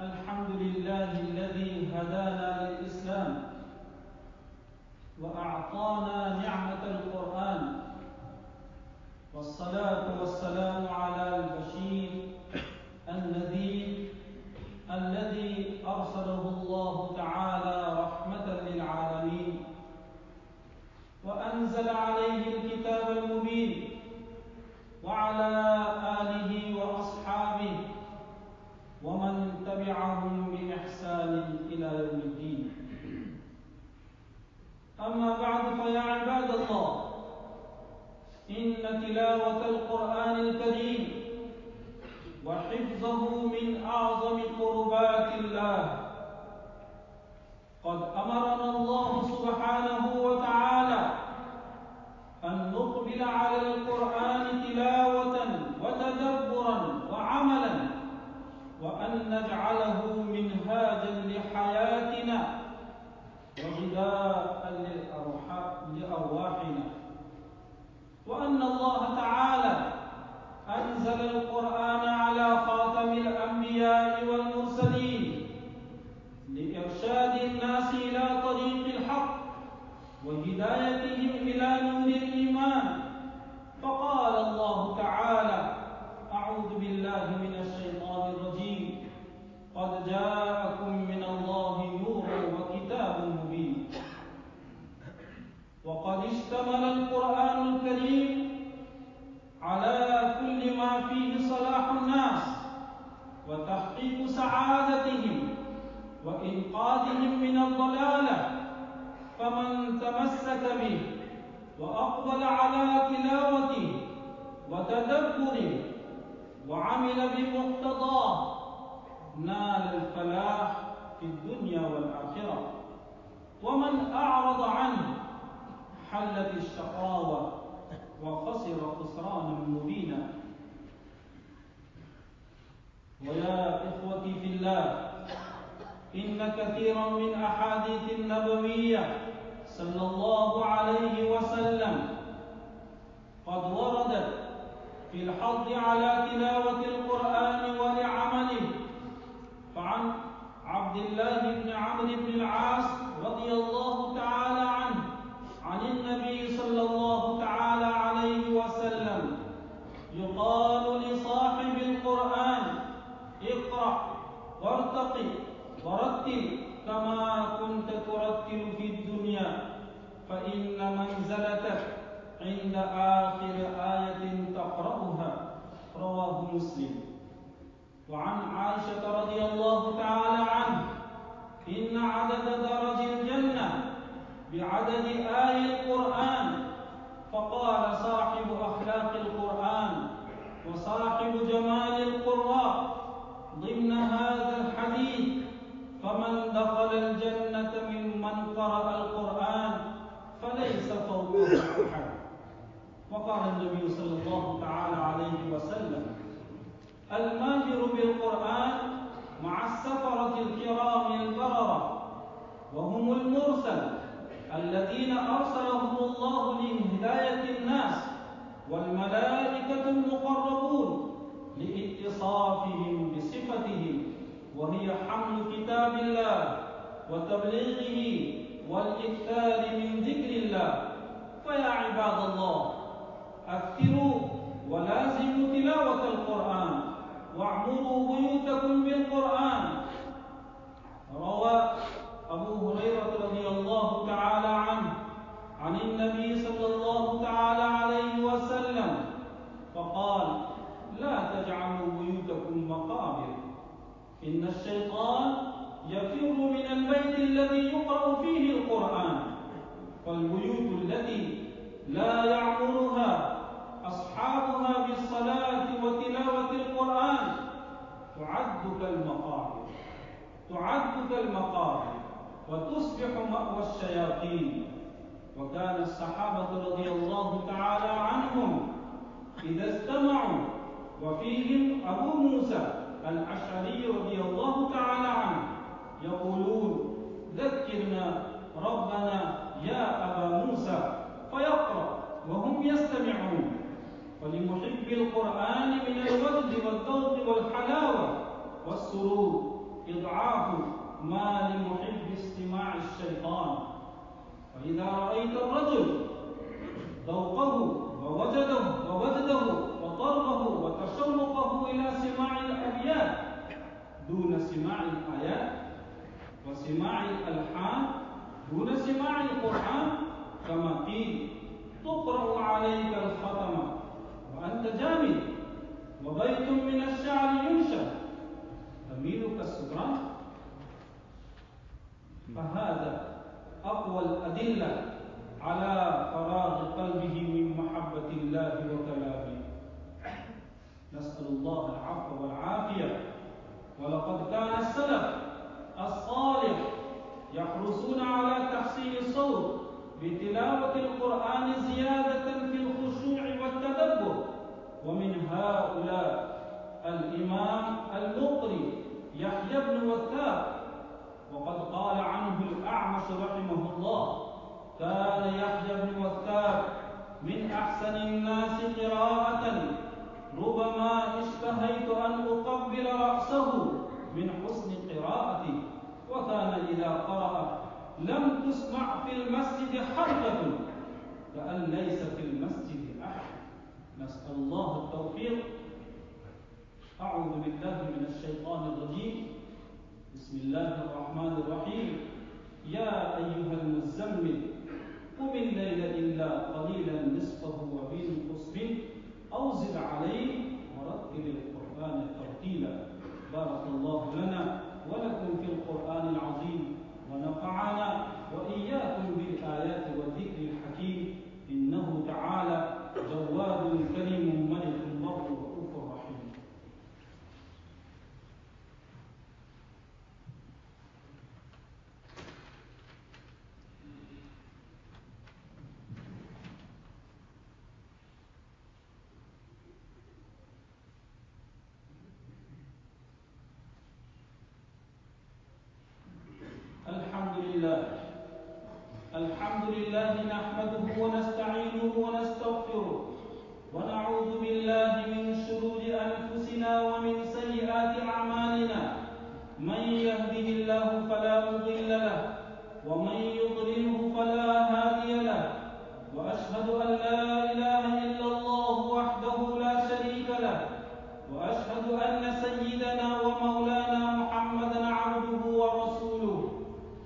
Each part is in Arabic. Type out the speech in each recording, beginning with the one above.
الحمد لله الذي هدانا للإسلام وأعطانا نعمة القرآن، والصلاة والسلام على البشير النذير الذي أرسله الله تعالى رحمة للعالمين، وأنزل عليه الكتاب المبين، وعلى آله وأصحابه ومن تبعهم بإحسان إلى يوم الدين. أما بعد، فيا عباد الله، إن تلاوة القرآن الكريم وحفظه من أعظم قربات الله. قد أمرنا الله سبحانه وتعالى أن نقبل على القرآن تلاوة وتدبرا وعملا، وأن نجعله منهاجا لحياتنا وغذاء لأرواحنا، وأن الله تعالى أنزل القرآن على خاتم الأنبياء والمرسلين لإرشاد الناس إلى طريق وهدايتهم إلى نور الإيمان. فقال الله تعالى: أعوذ بالله من الشيطان الرجيم: قد جاءكم من الله نور وكتاب مبين. وقد اشتمل القرآن الكريم على كل ما فيه صلاح الناس وتحقيق سعادتهم وإنقاذهم من الضلالة، فمن تمسك به وأقبل على تلاوته وتدبره وعمل بمقتضاه نال الفلاح في الدنيا والآخرة، ومن أعرض عنه حلت الشقاوة وخسر خسرانا مبينا. ويا إخوتي في الله، إن كثيرا من أحاديث النبوية صلى الله عليه وسلم قد وردت في الحض على تلاوة القرآن ولعمله. فعن عبد الله بن عمرو بن العاص رضي الله تعالى عنه عن النبي صلى الله تعالى عليه وسلم: يقال لصاحب القرآن: اقرأ وارتقي ورتل كما كنت ترتل في الدنيا، فإن منزلتك عند آخر آية تقرأها. رواه مسلم. وعن عائشة رضي الله تعالى عنه: إن عدد درج الجنة بعدد آي القرآن. فقال صاحب أخلاق القرآن وصاحب جمال القراء ضمن هذا الحديث: فمن دخل الجنة ممن قرأ القرآن فليس فوقه أحد. وقال النبي صلى الله تعالى عليه وسلم: الماهر بالقرآن مع السفرة الكرام البررة، وهم المرسل الذين أرسلهم الله لهداية الناس، والملائكة المقربون لاتصافهم بصفتهم، وهي حمل كتاب الله وتبليغه والإكثار من ذكر الله. فيا عباد الله، أكثروا ولازموا تلاوة القرآن واعمروا بيوتكم بالقرآن. روى أبو هريرة رضي الله تعالى عنه عن النبي صلى الله تعالى عليه وسلم فقال: لا تجعلوا بيوتكم مقابر، إن الشيطان يفر من البيت الذي يقرأ فيه القرآن، فالبيوت التي لا يعمرها أصحابها بالصلاة وتلاوة القرآن تعد كالمقابر وتصبح مأوى الشياطين. وكان الصحابة رضي الله تعالى عنهم إذا استمعوا، وفيهم أبو موسى الأشعري رضي الله تعالى عنه، يقولون: ذكرنا ربنا يا أبا موسى، فيقرأ وهم يستمعون. فلمحب القرآن من الوجد والذوق والحلاوة والسرور إضعاف ما لمحب استماع الشيطان. فإذا رأيت الرجل ذوقه ووجده وطربه وتشوقه إلى سماع الأبيات دون سماع الآيات، وسماع الألحان دون سماع القرآن، كما قيل: تقرأ عليك الختمة وأنت جامد، وبيت من الشعر ينشأ تميل كالسكران. فهذا أقوى الأدلة على فراغ قلبه من محبة الله وكلامه. نسأل الله العفو والعافية. ولقد كان السلف الصالح يحرصون على تحسين الصوت بتلاوة القرآن زيادة في الخشوع والتدبر. ومن هؤلاء الإمام المقري يحيى بن وثاب، وقد قال عنه الأعمش رحمه الله: كان يحيى بن وثاب من أحسن الناس قراءة، ربما اشتهيت أن أقبل رأسه من حسن قراءته. وكان إذا قرأ لم تسمع في المسجد حركة كأن ليس في المسجد أحد. نسأل الله التوفيق. أعوذ بالله من الشيطان الرجيم. بسم الله الرحمن الرحيم. يا أيها المزمل قم الليل إلا قليلا نصفه وانقص منه أو زد عليه ورتل القرآن ترتيلا. بارك الله لنا ولكم في القرآن العظيم ونفعنا وإياكم بالآيات والذكر الحكيم. إنه تعالى جواد كريم ملك بر رؤوف رحيم. الحمد لله نحمده ونستعينه ونستغفره ونعوذ بالله من شرور أنفسنا ومن سيئات أعمالنا. من يهده الله فلا مضل له ومن يضلله فلا هادي له. وأشهد أن لا إله إلا الله وحده لا شريك له. وأشهد أن سيدنا ومولانا محمدا عبده ورسوله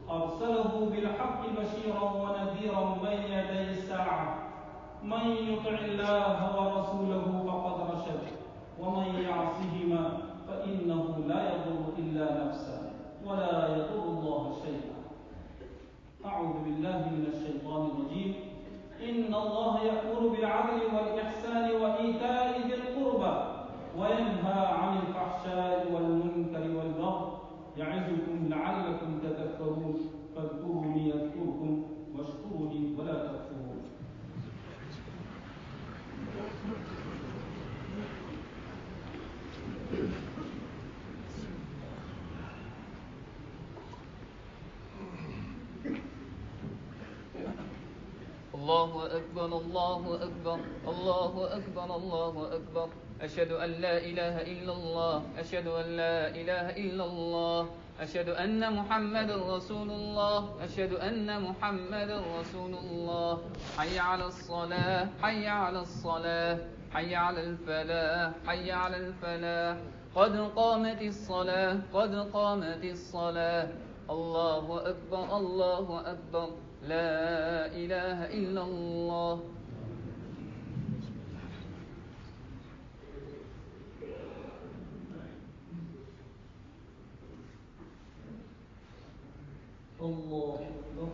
أرسله بالحق بشيرا ونذيرا بين يدي الساعة. من يطع الله ورسوله فقد رشد ومن يعصهما فإنه لا يضر إلا نفسه ولا يضر الله شيئا. أعوذ بالله من الشيطان الرجيم. إن الله يأمر بالعدل والإحسان وإيتاء ذي القربى وينهى عن الفحشاء والمنكر والبغي يعظكم لعلكم تذكرون. فاذكروني يذكركم واشكروني ولا تكفرون. الله أكبر الله أكبر الله أكبر الله أكبر. أشهد أن لا إله إلا الله أشهد أن لا إله إلا الله أشهد أن محمد رسول الله أشهد أن محمد رسول الله. حي على الصلاة حي على الصلاة حي على الفلاح حي على الفلاح. قد قامت الصلاة قد قامت الصلاة. الله أكبر الله أكبر. لا إله إلا الله. الله أكبر.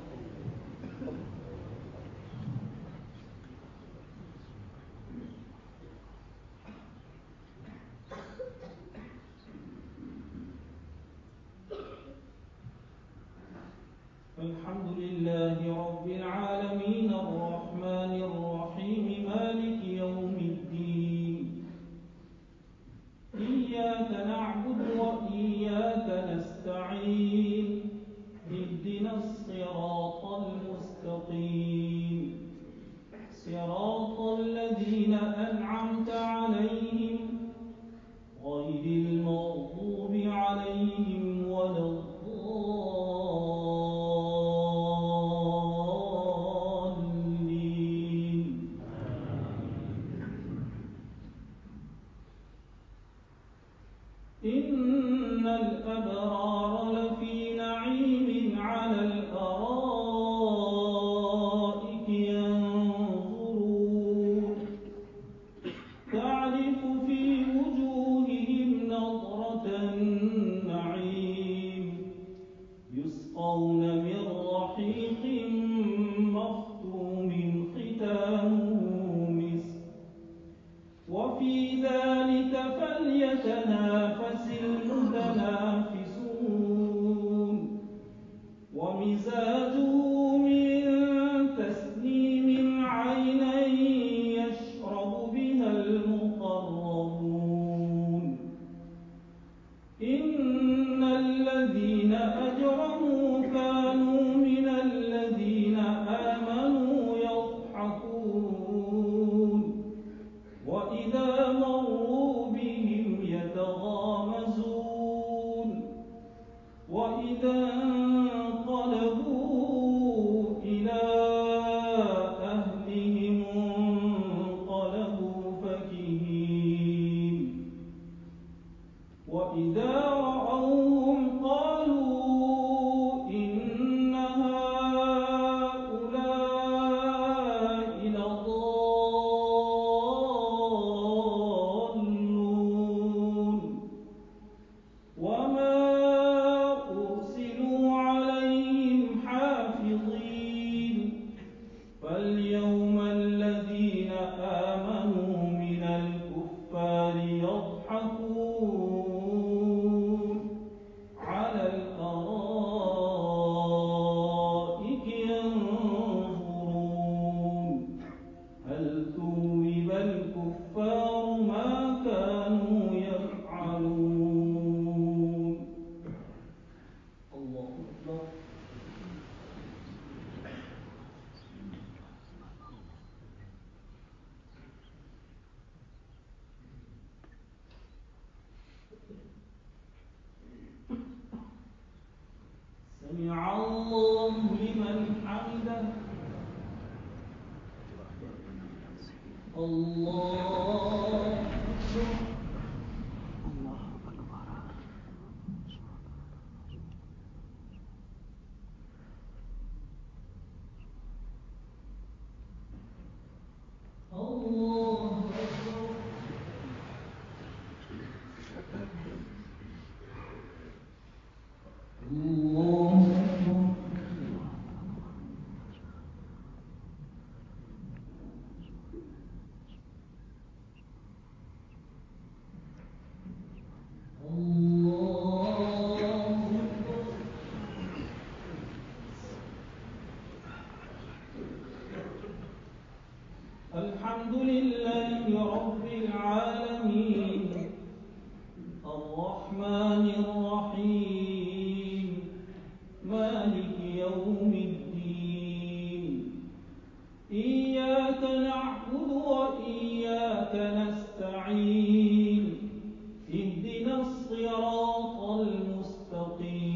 الحمد لله رب العالمين الرحمن الرحيم مالك يوم الدين. إياك نعبد وإياك نستعين. اهدنا الصراط المستقيم صراط الذين أنعمت عليهم غير المغضوب عليهم ولا الضالين. إن الأبرار لفي نعيم على الأرائك ينظرون. تعرف في وجوههم نضرة النعيم. يسقون من رحيق مختوم ختامه مسك وفي ذلك فليتنافس المتنافسون. ومزاجه من تسنيم عينا يشرب بها المقربون. إن الذين أجرموا كانوا من الذين آمنوا يضحكون. وإذا مروا بهم يتغامزون. وإذا انقلبوا الله لمن حمده الله الحمد لله رب العالمين الرحمن الرحيم مالك يوم الدين إياك نعبد وإياك نستعين اهدنا الصراط المستقيم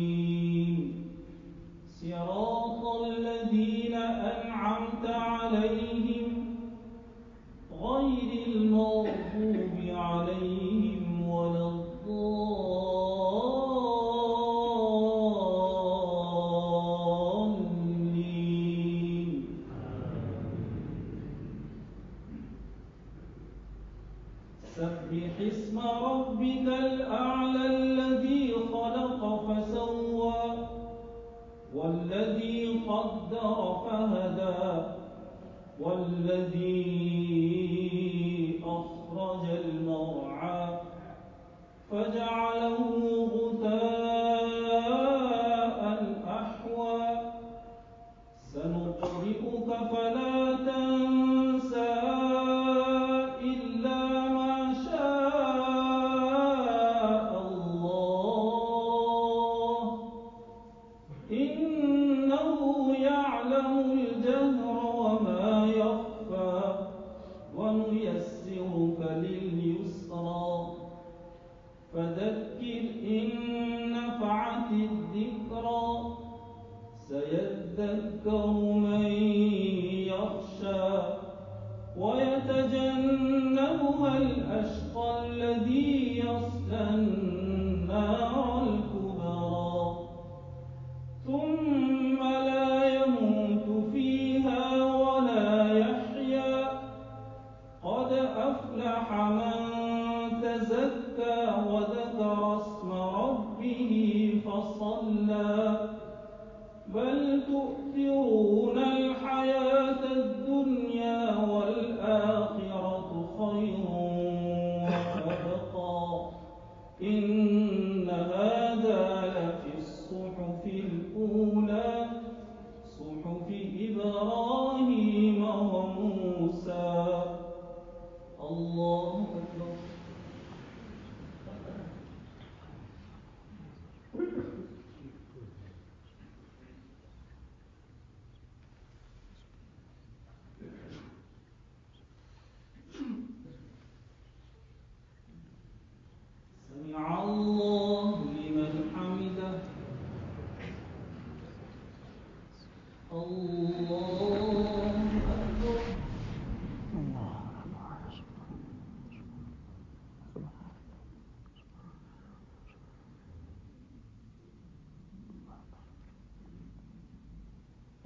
صراط الذين أنعمت عليهم غير المغضوب عليهم ولا الضالين سبح اسم ربك الأعلى الذي خلق فسوى والذي قدر فهدى والذي أخرج المرعى فجعله غثاء أحوى سنقرئك فلا تنسى إلا ما شاء الله إنه يعلم الجهر وما يخفى ونيسرك لليسرى فذكر إن نفعت الذكرى سيذكر من يخشى ويتجنبها الأشقى الذي يصلى النار الكبرى ثم لا يموت فيها ولا يحيا قد أفلح من تزكى وذكر اسم ربه فصلى بل تؤثرون الحياة الدنيا والآخرة خير وأبقى إن هذا لفي الصحف الأولى صحف إبراهيم وموسى الله أكبر سمع الله لمن حمده الله أكبر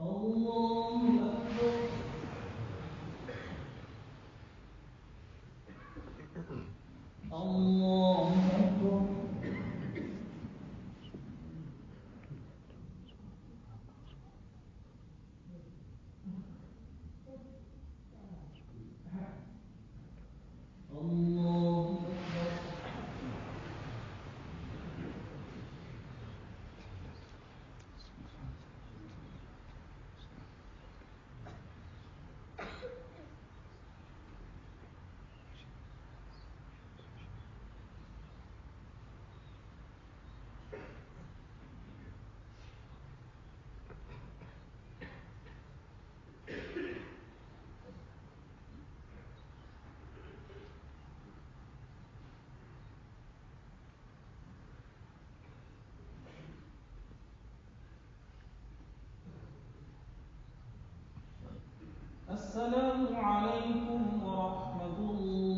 الله أكبر الله أكبر السلام عليكم ورحمة الله